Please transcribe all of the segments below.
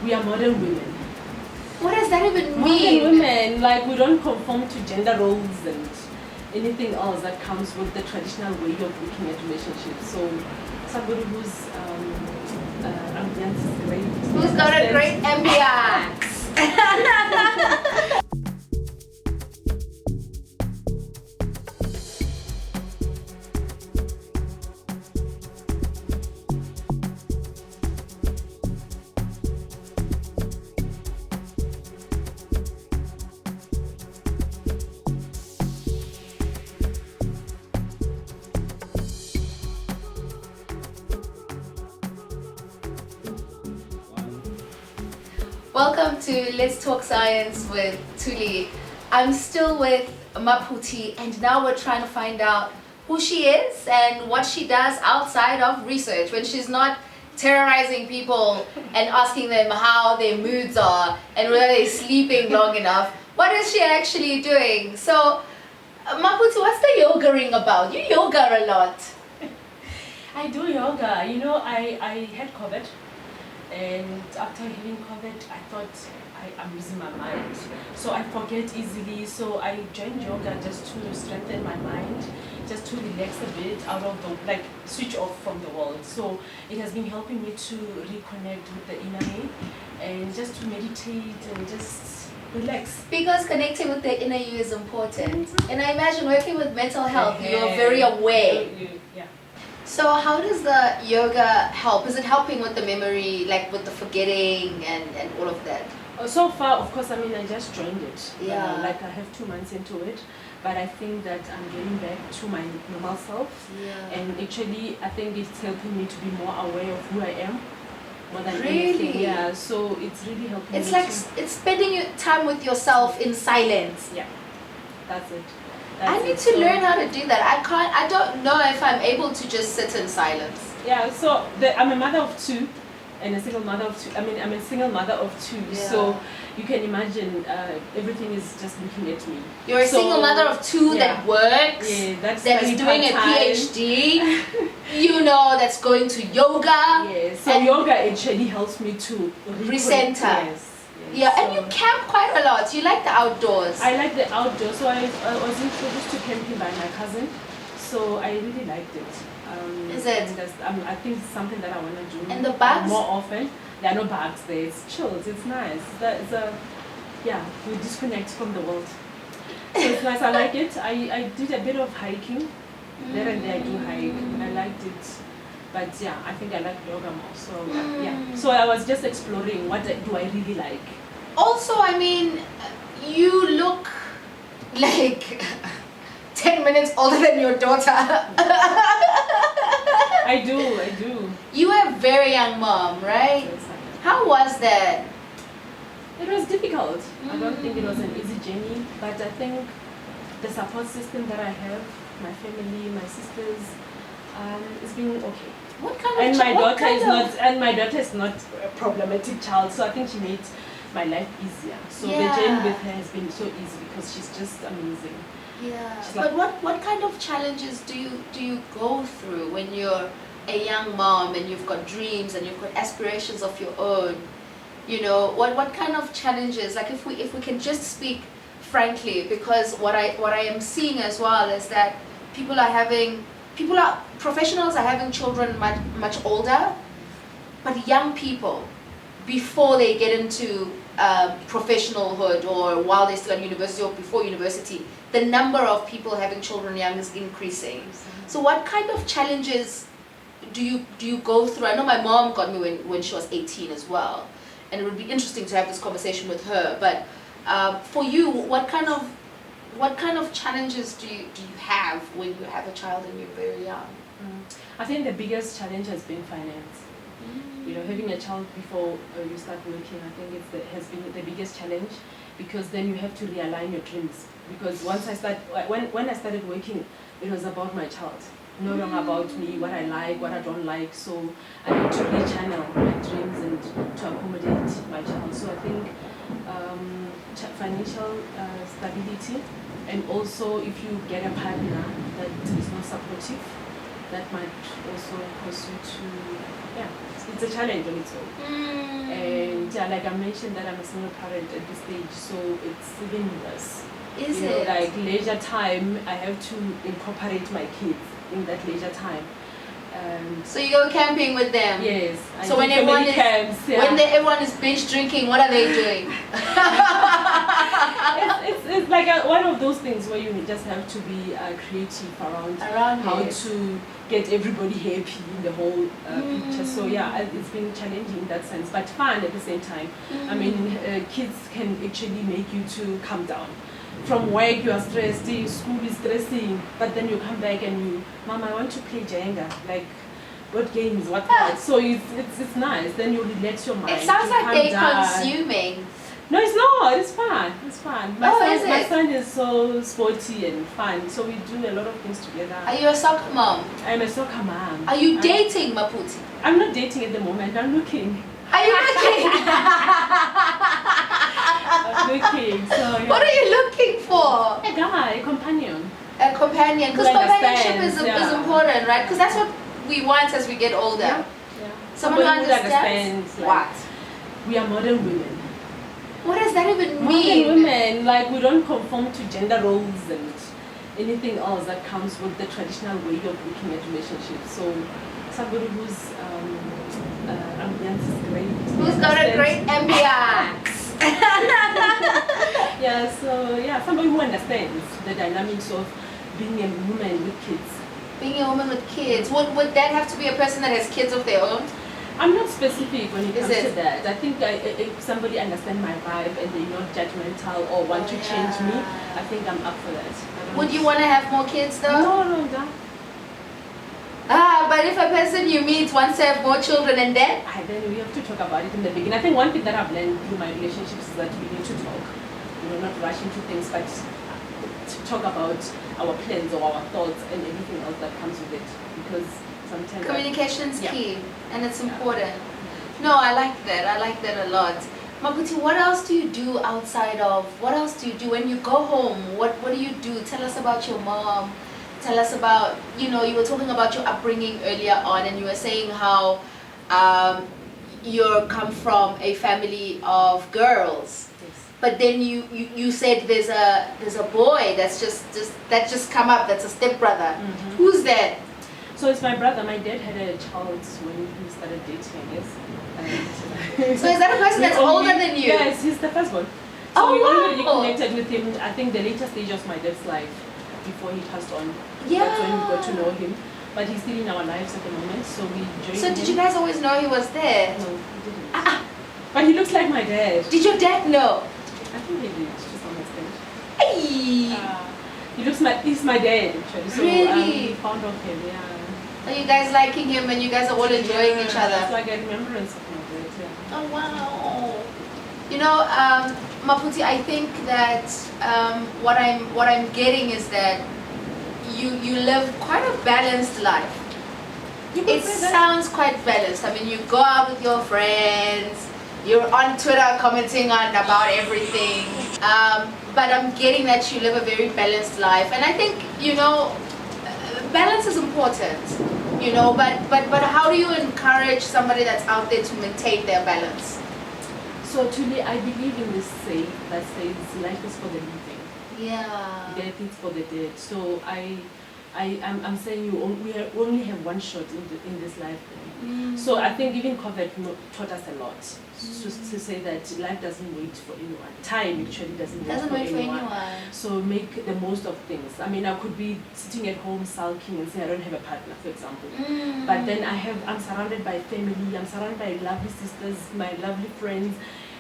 we are modern women. What does that even Modern mean? women, like we don't conform to gender roles and anything else that comes with the traditional way of looking at relationships. So somebody who's ambience is great. Who's got a great ambience? Welcome to Let's Talk Science with Tuli. I'm still with Maphuti, and now we're trying to find out who she is and what she does outside of research when she's not terrorizing people and asking them how their moods are and whether they're sleeping long enough. What is she actually doing? So, Maphuti, what's the yoga-ring about? You yoga a lot. I do yoga. You know, I had COVID. And after having COVID, I thought I'm losing my mind. So I forget easily. So I joined yoga just to strengthen my mind, just to relax a bit out of the, like, switch off from the world. So it has been helping me to reconnect with the inner me and just to meditate and just relax. Because connecting with the inner you is important. And I imagine working with mental health, you're very aware. Yeah. So how does the yoga help? Is it helping with the memory, like with the forgetting and all of that? So far, of course, I mean, I just joined it. Yeah. Like I have 2 months into it, but I think that I'm getting back to my normal self. Yeah. And actually, I think it's helping me to be more aware of who I am, more than Really? anything. Yeah. So it's really helping. It's me like it's spending time with yourself in silence. Yeah, that's it. I need to learn how to do that. I don't know if I'm able to just sit in silence. Yeah. So I'm a mother of 2. And a single mother of 2. I mean, I'm a single mother of 2. Yeah. So you can imagine everything is just looking at me. You're a single mother of 2 that works, yeah, that's doing a PhD, you know, that's going to yoga. Yes, so yoga actually helps me to recenter. Yes. Yeah, so and you camp quite a lot. You like the outdoors. I like the outdoors. So I was introduced to camping by my cousin. So I really liked it. Is it? I think it's something that I want to do. And the bugs? More often. There are no bugs there. It's chilled. It's nice. We disconnect from the world. So it's nice. I like it. I did a bit of hiking. There and there I do hike. I liked it. But yeah, I think I like yoga more. So yeah. So I was just exploring what do I really like. Also, I mean, you look like 10 minutes older than your daughter. I do. You were a very young mom, right? Yes, How was that? it was difficult. I don't think it was an easy journey, but I think the support system that I have, my family, my sisters, it's been okay. What kind of And my daughter is not a problematic child, so I think she made my life easier. So the journey with her has been so easy because she's just amazing. Yeah. But what kind of challenges do you go through when you're a young mom and you've got dreams and you've got aspirations of your own? You know, what kind of challenges? Like if we can just speak frankly, because what I am seeing as well is that professionals are having children much older, but young people, before they get into professionalhood or while they're still at university or before university, the number of people having children young is increasing. So what kind of challenges do you go through? I know my mom got me when she was 18 as well, and it would be interesting to have this conversation with her. But for you, what kind of challenges do you have when you have a child and you're very young? I think the biggest challenge has been finance. You know, having a child before you start working, I think has been the biggest challenge, because then you have to realign your dreams. Because when I started working, it was about my child, no longer about me, what I like, what I don't like. So I need to rechannel my dreams and to accommodate my child. So I think financial stability, and also if you get a partner that is not supportive, that might also cause you to, it's a challenge on its own. And leisure, like I mentioned that I'm a single parent at this stage, so it's even worse. Is You know, it? like leisure time, I have to incorporate my kids in that leisure time. So you go camping with them? Yes. So when everyone is camps, yeah. when everyone is binge drinking, what are they doing? it's like one of those things where you just have to be creative around how to get everybody happy in the whole picture. So yeah, it's been challenging in that sense, but fun at the same time. I mean, kids can actually make you to calm down. From work you are stressed, school is stressing, but then you come back and you, Mom, I want to play Jenga, like what games, what not. So it's nice, then you relax your mind. It sounds you like calm they're down. consuming. No, it's not, it's fun, it's fun. My son is so sporty and fun, so we do a lot of things together. Are you a soccer mom? I'm a soccer mom. Are you dating, Maphuti? I'm not dating at the moment, I'm looking. Are you looking? I'm looking, so yeah. What are you looking for? A guy, a companion. A companion, because Who companionship understands, is important, right? Because that's what we want as we get older. Yeah. Someone who Somebody understands like, what? we are modern women. What does that even mean? Modern women, like we don't conform to gender roles and anything else that comes with the traditional way of looking at relationships. So somebody whose ambience is great. Who's got a great ambience? Yeah, so yeah, somebody who understands the dynamics of being a woman with kids. Being a woman with kids, would that have to be a person that has kids of their own? I'm not specific when it Is comes it? to that. I think if somebody understands my vibe and they're not judgmental or want to change me, I think I'm up for that. Would you want to have more kids though? No. But if a person you meet wants to have more children and then? Then we have to talk about it in the beginning. I think one thing that I've learned through my relationships is that we need to talk. Not rush into things, but to talk about our plans or our thoughts and everything else that comes with it. Because sometimes communication is key, and it's important. No, I like that. I like that a lot. Maphuti, what else do you do outside of? What else do you do when you go home? What do you do? Tell us about your mom. Tell us about, you were talking about your upbringing earlier on, and you were saying how you come from a family of girls. But then you said there's a boy that's just come up, that's a stepbrother. Mm-hmm. Who's that? So it's my brother. My dad had a child when he started dating, I guess. So is that a person that's older than you? Yes, he's the first one. So we already connected with him, I think the later stage of my dad's life, before he passed on. Yeah. That's when we got to know him. But he's still in our lives at the moment, so we joined So did you guys always know he was there? No, he didn't. But he looks like my dad. Did your dad know? I think he did, to some extent. Hey! He's my dad, actually. So really? Fond of him, yeah. Are you guys liking him and you guys are all enjoying each other? It's like a remembrance of my dad, yeah. Oh, wow. Maphuti, I think that what I'm getting is that you live quite a balanced life. It sounds quite balanced. I mean, you go out with your friends, you're on Twitter commenting about everything, but I'm getting that you live a very balanced life, and I think balance is important, but how do you encourage somebody that's out there to maintain their balance? So truly, I believe in this saying that says life is for the living. Yeah. Death is for the dead. So I'm saying we only have one shot in this life. So I think even COVID taught us a lot to say that life doesn't wait for anyone. Time actually doesn't wait for anyone. So make the most of things. I mean, I could be sitting at home sulking and say I don't have a partner, for example. But then I'm surrounded by family. I'm surrounded by lovely sisters, my lovely friends,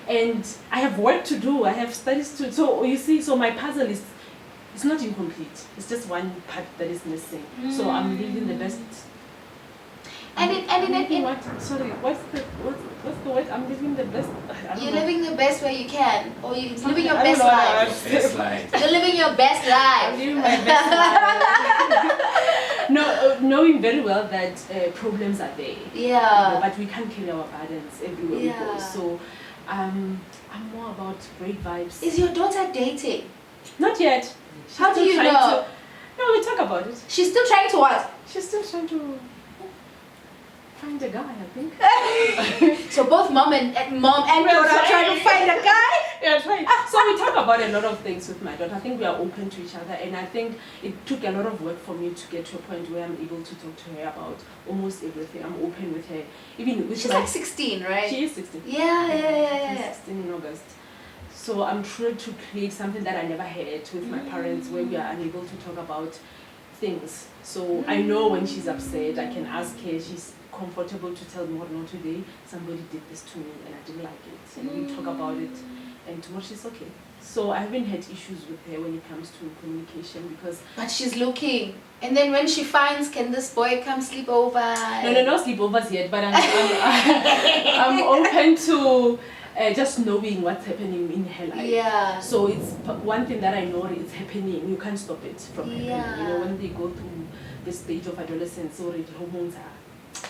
and I have work to do. I have studies to. So you see, so my puzzle is. It's not incomplete. It's just one part that is missing. So I'm living the best. What's the word? I'm living the best. You're living the best way you can, or you're living your best life. You're living your best life. I'm living my best life. No, knowing very well that problems are there. Yeah. But we can't carry our burdens everywhere we go. So I'm more about great vibes. Is your daughter dating? Not yet. How do you know? No, we talk about it. She's still trying to what? She's still trying to Find a guy, I think. So both mom and daughter are trying to find a guy? Yeah, right. So we talk about a lot of things with my daughter. I think we are open to each other, and I think it took a lot of work for me to get to a point where I'm able to talk to her about almost everything. I'm open with her. Even with She's like 16, right? She is 16. Yeah. She's 16 in August. So I'm trying to create something that I never had with my parents, where we are unable to talk about things. So I know when she's upset, I can ask her. She's comfortable to tell me what not today. Somebody did this to me and I didn't like it. And we talk about it, and tomorrow she's okay. So I haven't had issues with her when it comes to communication because. But she's looking. And then when she finds, can this boy come sleep over? No sleepovers yet. But I'm open to. Just knowing what's happening in her life. Yeah. So it's one thing that I know is happening. You can't stop it from happening. Yeah. You know, when they go through the stage of adolescence, already hormones are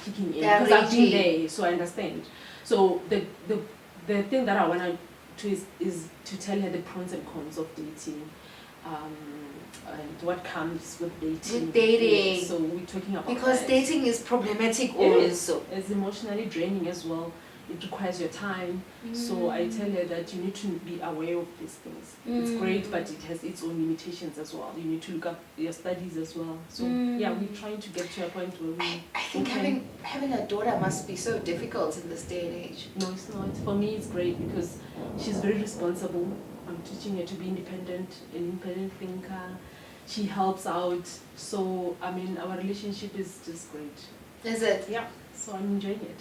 kicking in. They're Because I've been raging. there, so I understand. So the thing that I want to is to tell her the pros and cons of dating, and what comes with dating. With dating. Yeah, so we're talking about because that. dating is problematic It is. also. It's emotionally draining as well. It requires your time. So I tell her that you need to be aware of these things. It's great, but it has its own limitations as well. You need to look up your studies as well. So yeah, we're trying to get to a point where we. I think having a daughter must be so difficult in this day and age. No, it's not. For me, it's great because she's very responsible. I'm teaching her to be independent, an independent thinker. She helps out. So I mean, our relationship is just great. Is it? Yeah. So I'm enjoying it.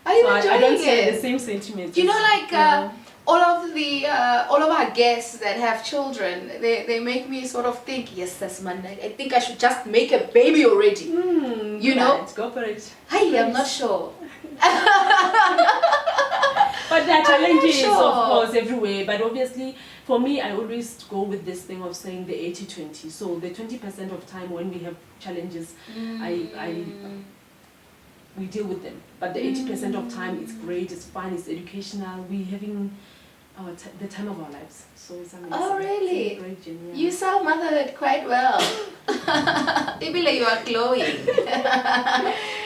Are you So enjoying I don't it? say the same sentiments. You know, like Yeah. all of our guests that have children, they make me sort of think, yes, that's man. I think I should just make a baby already. You know? Right, go for it. Hey, I'm not sure. But there are challenges, sure. of course, everywhere. But obviously, for me, I always go with this thing of saying the 80-20. So the 20% of time when we have challenges, we deal with them. But the 80% of time, it's great, it's fun, it's educational. We're having the time of our lives. So it's amazing. Oh, really? It's a great journey. Yeah. You sell motherhood quite well. Maybe like you are glowing.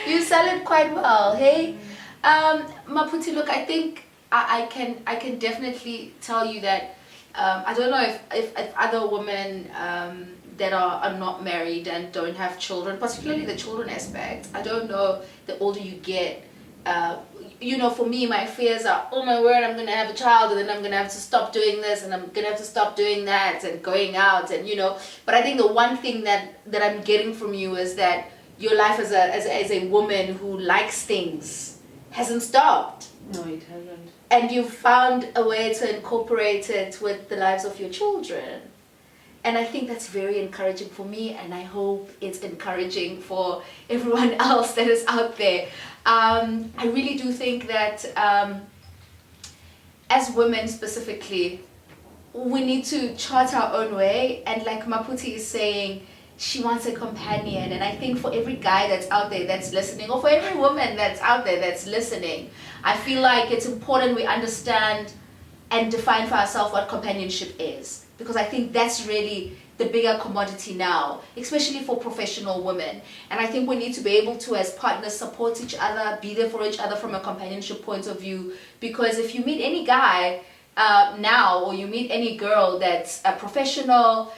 You sell it quite well, hey? Maphuti, look, I think I can definitely tell you that I don't know if other women that are not married and don't have children, particularly the children aspect, I don't know, the older you get, you know, for me, my fears are, oh my word, I'm going to have a child and then I'm going to have to stop doing this and I'm going to have to stop doing that and going out and, you know. But I think the one thing that I'm getting from you is that your life as a woman who likes things hasn't stopped. No, it hasn't. And you've found a way to incorporate it with the lives of your children. And I think that's very encouraging for me, and I hope it's encouraging for everyone else that is out there. I really do think that as women specifically, we need to chart our own way. And like Maphuti is saying, she wants a companion. And I think for every guy that's out there that's listening, or for every woman that's out there that's listening, I feel like it's important we understand and define for ourselves what companionship is. Because I think that's really the bigger commodity now, especially for professional women. And I think we need to be able to, as partners, support each other, be there for each other from a companionship point of view. Because if you meet any guy now, or you meet any girl that's a professional,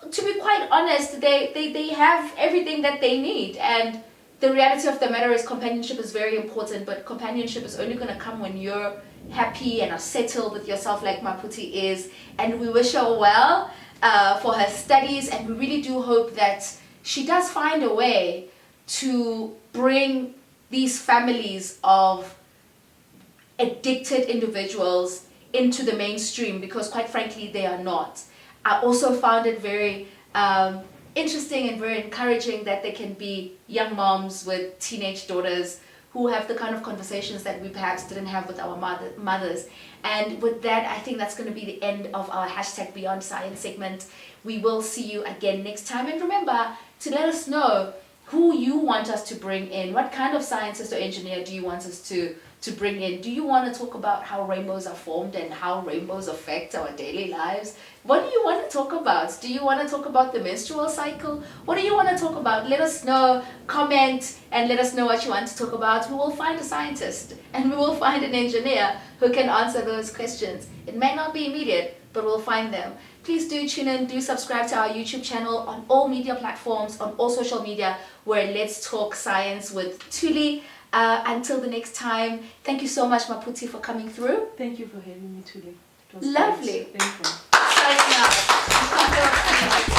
to be quite honest, they have everything that they need. And the reality of the matter is companionship is very important, but companionship is only going to come when you're happy and are settled with yourself, like Maphuti is. And we wish her well for her studies, and we really do hope that she does find a way to bring these families of addicted individuals into the mainstream, because quite frankly they are not. I also found it very interesting and very encouraging that there can be young moms with teenage daughters who have the kind of conversations that we perhaps didn't have with our mothers. And with that, I think that's going to be the end of our #Beyond Science segment. We will see you again next time. And remember to let us know who you want us to bring in. What kind of scientist or engineer do you want us to to bring in. Do you want to talk about how rainbows are formed and how rainbows affect our daily lives? What do you want to talk about? Do you want to talk about the menstrual cycle? What do you want to talk about? Let us know, comment, and let us know what you want to talk about. We will find a scientist and we will find an engineer who can answer those questions. It may not be immediate, but we'll find them. Please do tune in, do subscribe to our YouTube channel on all media platforms, on all social media, where Let's Talk Science with Thuli. Until the next time, thank you so much, Maphuti, for coming through. Thank you for having me today. It was Lovely. great. Thank you. Signing out.